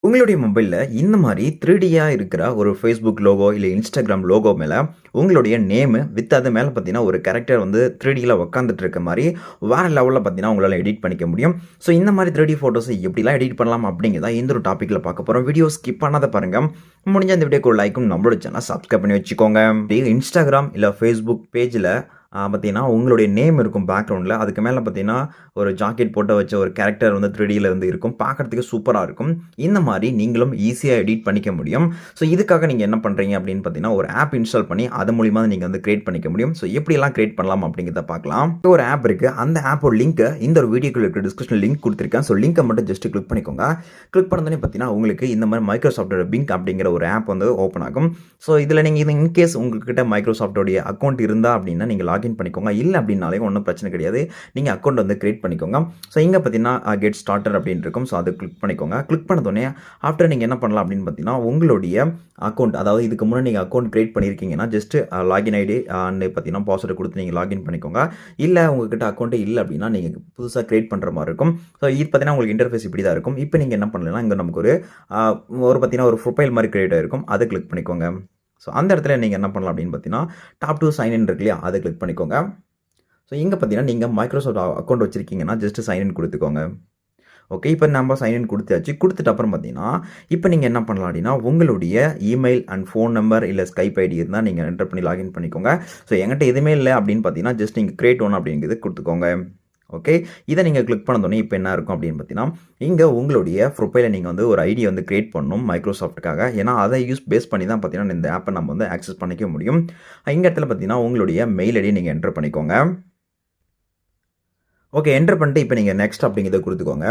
உங்களுடைய மொபைல்ல இந்த மாரி 3Dயா இருக்கிற ஒரு Facebook லோகோ, இல்ல Instagram லோகோ மேல உங்களுடைய நேமு வித் அது மேல பார்த்தீங்கன்னா, ஒரு கேரக்டர் வந்து 3Dல உட்காந்துட்டு இருக்க மாரி வேற லெவல்ல பார்த்தீங்கன்னா, உங்களால எடிட் பண்ணிக்க முடியும். ஸோ இந்த மாரி 3D ஃபோட்டோஸ எப்படிலாம் எடிட் பண்ணலாம் அப்படிங்கிறத இந்த ஒரு டாபிக்ல பார்க்க போறோம். வீடியோ ஸ்கிப் பண்ணாத பாருங்க. முடிஞ்சா இந்த வீடியோக்கு ஒரு லைக்கும் நம்மளோட சேனல சப்ஸ்கிரைப் பண்ணி வச்சுக்கோங்க. Instagram இல்ல Facebook பேஜ்ல பார்த்தீங்கன்னா, உங்களுடைய நேம் இருக்கும் பேக்கிரவுண்ட்ல. அதுக்கு மேல பார்த்தீங்கன்னா, ஒரு ஜாக்கெட் போட்டு வச்ச ஒரு கேரக்டர் வந்து 3Dல வந்து இருக்கும். பார்க்கறதுக்கு சூப்பரா இருக்கும். இந்த மாரி நீங்களும் ஈஸியா எடிட் பண்ணிக்க முடியும். ஸோ இதுக்காக நீங்க என்ன பண்றீங்க அப்படின்னு பார்த்தீங்கன்னா, ஒரு ஆப் இன்ஸ்டால் பண்ணி அது மூலியமா நீங்க வந்து கிரியேட் பண்ணிக்க முடியும். ஸோ எப்படியெல்லாம் கிரியேட் பண்ணலாம் அப்படிங்கிறத பார்க்கலாம். ஒரு ஆப் இருக்கு. அந்த ஆப்போட லிங்க் இந்த ஒரு வீடியோக்குள்ள இருக்க டிஸ்கிரிப்ஷன்ல லிங்க் குடுத்திருக்கேன். ஸோ லிங்க்க மட்டும் ஜஸ்ட் கிளிக் பண்ணிக்கோங்க. கிளிக் பண்ணதுமே பார்த்தீங்கன்னா, உங்களுக்கு இந்த மாரி மைக்ரோசாஃப்ட்டோட பிங்க் அப்படிங்கிற ஒரு ஆப் வந்து ஓப்பன் ஆகும். ஸோ இதுல நீங்க இது இன்கேஸ் உங்ககிட்ட மைக்ரோசாஃப்ட்டோடைய அக்கவுண்ட் இருந்தா அப்படின்னா, நீங்க லாகின் பண்ணிக்கோங்க. இல்ல அப்படின்னாலே ஒண்ணும் பிரச்சனை கிடையாது. நீங்க அக்கவுண்ட் வந்து கிரியேட் பண்ணிக்கோங்க. ஸோ இங்க பார்த்தீங்கன்னா, கெட் ஸ்டார்டட் அப்படின்னு இருக்கும். ஸோ அத கிளிக் பண்ணிக்கோங்க. கிளிக் பண்ணதுனே ஆஃப்டர் நீங்க என்ன பண்ணலாம் அப்படின்னு பார்த்தீங்கன்னா, உங்களுடைய அக்கவுண்ட் அதாவது இதுக்கு முன்னாடி நீங்க அக்கவுண்ட் கிரியேட் பண்ணியிருக்கீங்கன்னா, ஜஸ்ட் லாகின் ஐடி அண்ட் பார்த்தீங்கன்னா, பாஸ்வேர்ட் குடுத்து நீங்க லாகின் பண்ணிக்கோங்க. இல்ல உங்ககிட்ட அக்கவுண்டே இல்ல அப்படின்னா, நீங்க புதுசா கிரியேட் பண்ற மாரி இருக்கும். ஸோ இது பார்த்தீங்கன்னா, உங்களுக்கு இன்டர்ஃபேஸ் இப்படி தான் இருக்கும். இப்போ நீங்க என்ன பண்ணலாம்னா, இங்க நமக்கு அ ஒரு பார்த்தீங்கன்னா, ஒரு ப்ரொஃபைல் மாரி கிரியேட் ஆயிருக்கும். அத கிளிக் பண்ணிக்கோங்க. ஸோ அந்த இடத்துல நீங்க என்ன பண்ணலாம் அப்படின்னு பார்த்தீங்கன்னா, டாப் டூ சைன் இன் இருக்கு இல்லையா? அத கிளிக் பண்ணிக்கோங்க. ஸோ இங்க பார்த்தீங்கன்னா, நீங்க மைக்ரோசாஃப்ட் அக்கவுண்ட் வச்சிருக்கீங்கன்னா, ஜஸ்ட் சைன் இன் குடுத்துக்கோங்க. ஓகே. இப்ப நம்ம சைன் இன் குடுத்தாச்சு. குடுத்துட்டு அப்புறம் பார்த்தீங்கன்னா, இப்ப நீங்க என்ன பண்ணலாம் அப்படின்னா, உங்களுடைய இமெயில் அண்ட் ஃபோன் நம்பர் இல்ல ஸ்கைப் ஐடி இருந்தா நீங்க என்டர் பண்ணி லாகின் பண்ணிக்கோங்க. ஸோ என்கிட்ட எதுவுமே இல்ல அப்படின்னு பார்த்தீங்கன்னா, ஜஸ்ட் நீங்க கிரியேட் ஒன் அப்படிங்கிறது குடுத்துக்கோங்க. ஓகே. இத நீங்க கிளிக் பண்ணதுனே இப்ப என்ன இருக்கும் அப்படின்னு பார்த்தீங்கன்னா, இங்க உங்களுடைய ப்ரொஃபைல நீங்க வந்து ஒரு ஐடி வந்து கிரியேட் பண்ணணும் மைக்ரோசாஃப்ட்க்காக. ஏன்னா, அத பேஸ் பண்ணி தான் பார்த்தீங்கன்னா, இந்த ஆப்ப நம்ம வந்து ஆக்சஸ் பண்ணிக்க முடியும். இந்த இடத்துல பார்த்தீங்கன்னா, உங்களுடைய மெயில் ஐடிய நீங்க என்டர் பண்ணிக்கோங்க. ஓகே. என்டர் பண்ணிட்டு இப்ப நீங்க நெக்ஸ்ட் அப்படிங்கிறத குடுத்துக்கோங்க.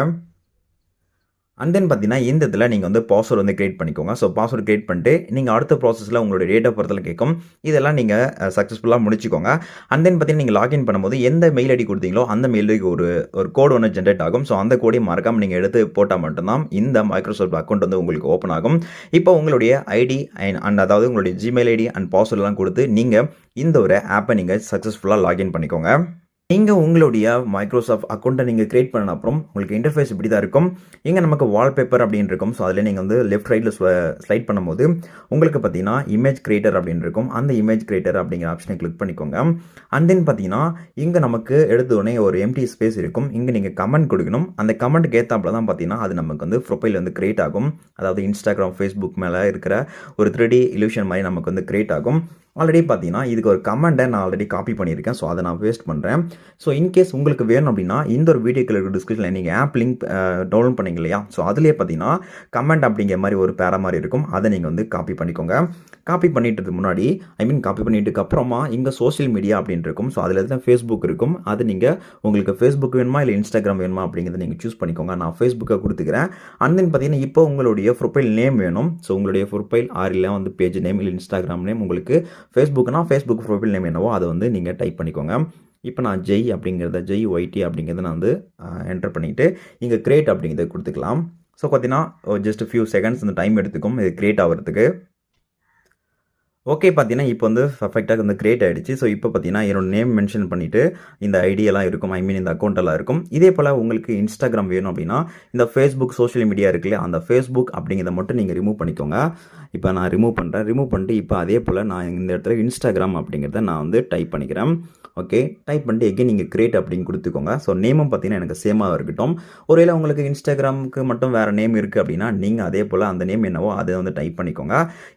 அண்ட் தென் பார்த்தீங்கன்னா, இந்த இதில நீங்க வந்து பாஸ்வேர்ட் வந்து கிரியேட் பண்ணிக்கோங்க. ஸோ பாஸ்வேர்ட் கிரியேட் பண்ணிட்டு, நீங்க அடுத்த ப்ராசஸ்ல உங்களுடைய டேட் ஆஃப் பர்த்ல கேட்கும். இதெல்லாம் நீங்க சக்சஸ்ஃபுல்லா முடிச்சுக்கோங்க. அண்ட் தென் பார்த்தீங்கன்னா, நீங்க லாகின் பண்ணும்போது எந்த மெயில் ஐடி குடுத்தீங்களோ, அந்த மெயில் ஐடிக்கு ஒரு ஒரு கோட் ஒண்ணு ஜெனரேட் ஆகும். ஸோ அந்த கோடையும் மறக்காம நீங்க எடுத்து போட்டா மட்டும் தான் இந்த மைக்ரோசாஃப்ட் அக்கவுண்ட் வந்து உங்களுக்கு ஓப்பன் ஆகும். இப்போ உங்களுடைய ஐடி அண்ட் அதாவது உங்களுடைய ஜிமெயில் ஐடி அண்ட் பாஸ்வேர்ட்லாம் குடுத்து, நீங்க இந்த ஒரு ஆப்ப நீங்க சக்சஸ்ஃபுல்லா லாகின் பண்ணிக்கோங்க. நீங்க உங்களுடைய மைக்ரோசாஃப்ட் அக்கவுண்ட்ட நீங்க கிரியேட் பண்ண அப்புறம் உங்களுக்கு இன்டர்ஃபேஸ் இப்படி தான் இருக்கும். இங்க நமக்கு வால்பேப்பர் அப்படின்னு இருக்கும். ஸோ அதில நீங்க வந்து லெஃப்ட் ரைட்ல ஸ்லைட் பண்ணும்போது உங்களுக்கு பார்த்தீங்கன்னா, இமேஜ் கிரியேட்டர் அப்படின்னு இருக்கும். அந்த இமேஜ் கிரியேட்டர் அப்படிங்கிற ஆப்ஷனை கிளிக் பண்ணிக்கோங்க. அண்ட் தென் பார்த்தீங்கன்னா, இங்க நமக்கு எடுத்த உடனே ஒரு எம்ப்டி ஸ்பேஸ் இருக்கும். இங்க நீங்க கமெண்ட் குடுக்கணும். அந்த கமெண்ட்க்கு ஏத்தாப்புல தான் பார்த்தீங்கன்னா, அது நமக்கு வந்து ப்ரொஃபைல் வந்து கிரியேட் ஆகும். அதாவது Instagram, Facebook மேல இருக்கிற ஒரு 3D இல்யூஷன் மாரி நமக்கு வந்து கிரியேட் ஆகும். ஆல்ரெடி பார்த்தீங்கன்னா, இதுக்கு ஒரு கமெண்ட்ட நான் ஆல்ரெடி காப்பி பண்ணியிருக்கேன். ஸோ அத நான் பேஸ்ட் பண்றேன். ஸோ இன்கேஸ் உங்களுக்கு வேணும் அப்படின்னா, இந்த ஒரு வீடியோக்குள்ள இருக்க டிஸ்கிரிப்ஷன்ல நீங்க ஆப் லிங்க் டவுன்லோட் பண்ணீங்க இல்லையா? ஸோ அதிலேயே பார்த்தீங்கன்னா, கமெண்ட் அப்படிங்கிற மாரி ஒரு பேரா மாரி இருக்கும். அத நீங்க வந்து காப்பி பண்ணிக்கோங்க. காப்பி பண்ணிட்டதுக்கு முன்னாடி காப்பி பண்ணிட்டதுக்கு அப்புறமா இங்க சோசியல் மீடியா அப்படின்னு இருக்கும். ஸோ அதில தான் Facebook இருக்கும். அது நீங்க உங்களுக்கு Facebook வேணுமா? இல்ல Instagram வேணுமா? அப்படிங்கிறத நீங்க சூஸ் பண்ணிக்கோங்க. நான் Facebookஅ குடுத்துக்கிறேன். அண்ட் தென் பார்த்தீங்கன்னா, இப்போ உங்களுடைய ப்ரொஃபைல் நேம் வேணும். ஸோ உங்களுடைய ப்ரொஃபைல் ஆர் இல்ல வந்து பேஜ் நேம் இல்ல Instagram நேம் உங்களுக்கு Facebookனா Facebook ப்ரொஃபைல் நேம் என்னவோ அத வந்து நீங்க டைப் பண்ணிக்கோங்க. இப்ப நான் ஜெய் அப்படிங்கிறத ஜெய் அப்படிங்கிறத நான் வந்து என்டர் பண்ணிட்டு, இங்க கிரியேட் அப்படிங்கிறத குடுத்துக்கலாம். ஸோ பார்த்தீங்கன்னா, ஜஸ்ட் ஃபியூ செகண்ட்ஸ் இந்த டைம் எடுத்துக்கும் இது கிரியேட் ஆவறதுக்கு. ஓகே பார்த்தீங்கன்னா, இப்போ வந்து பெர்ஃபெக்ட்டா வந்து கிரியேட் ஆயிடுச்சு. ஸோ இப்போ பார்த்தீங்கன்னா, என்னோட நேம் மென்ஷன் பண்ணிட்டு, இந்த ஐடி எல்லாம் இருக்கும். இந்த அக்கவுண்ட் எல்லாம் இருக்கும். இதே போல உங்களுக்கு Instagram வேணும் அப்படின்னா, இந்த Facebook சோசியல் மீடியா இருக்கு இல்லையா? அந்த Facebook அப்படிங்கிறத மட்டும் நீங்க ரிமூவ் பண்ணிக்கோங்க. இப்போ நான் ரிமூவ் பண்றேன். ரிமூவ் பண்ணிட்டு இப்போ அதே போல நான் இந்த இடத்துல Instagram அப்படிங்கிறத நான் வந்து டைப் பண்ணிக்கிறேன். ஓகே. டைப் பண்ணிட்டு எகைன் நீங்க கிரியேட் அப்படின்னு குடுத்துக்கோங்க. ஸோ நேமும் பார்த்தீங்கன்னா, எனக்கு சேமா இருக்கட்டும். ஒருவேளை உங்களுக்கு Instagramக்கு மட்டும் வேற நேம் இருக்கு அப்படின்னா, நீங்க அதே போல அந்த நேம் என்னவோ அத வந்து டைப் பண்ணிக்கோங்க.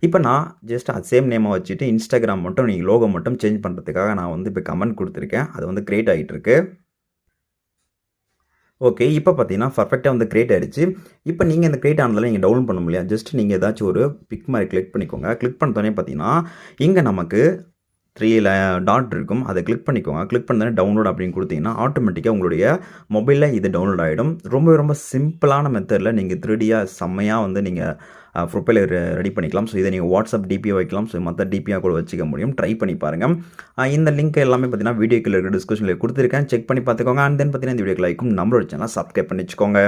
இப்போ நான் ஜஸ்ட் சேம் நேம வச்சுட்டு Instagram மட்டும் நீங்க லோகோ மட்டும் சேஞ்ச் பண்றதுக்காக நான் வந்து இப்போ கமெண்ட் குடுத்துருக்கேன். அது வந்து கிரியேட் ஆயிட்டு இருக்கு. ஓகே. இப்ப பார்த்தீங்கன்னா, பெர்ஃபெக்ட்டா வந்து கிரியேட் ஆயிடுச்சு. இப்ப நீங்க இந்த கிரியேட் ஆனதுல நீங்க டவுன்லோட் பண்ண முடியல. ஜஸ்ட் நீங்க ஏதாச்சும் ஒரு பிக் மாரி கிளிக் பண்ணிக்கோங்க. கிளிக் பண்ணதுனே பார்த்தீங்கன்னா, இங்க நமக்கு 3 டாட் இருக்கும். அத கிளிக் பண்ணிக்கோங்க. கிளிக் பண்ணதுனே டவுன்லோட் அப்படின்னு குடுத்தீங்கன்னா, ஆட்டோமேட்டிக்கா உங்களுடைய மொபைல்ல இது டவுன்லோட் ஆயிடும். ரொம்ப ரொம்ப சிம்பிளான மெத்தட்ல நீங்க 3Dயா செம்மையா வந்து நீங்க ப்ரொஃபைல ரெடி பண்ணிக்கலாம். ஸோ இத நீங்க WhatsApp டிபியா வைக்கலாம். ஸோ மத்த டிபியா கூட வச்சுக்க முடியும். ட்ரை பண்ணி பாருங்க. இந்த லிங்க் எல்லாமே பார்த்தீங்கன்னா, வீடியோக்குள்ள இருக்க டிஸ்கிரிப்ஷன்ல குடுத்துருக்கேன். செக் பண்ணி பார்த்துக்கோங்க. அண்ட் தென் பார்த்தீங்கன்னா, இந்த வீடியோக்கு லைக்கும் நம்மளோட சேனல சப்ஸ்கிரைப் பண்ணி வச்சுக்கோங்க.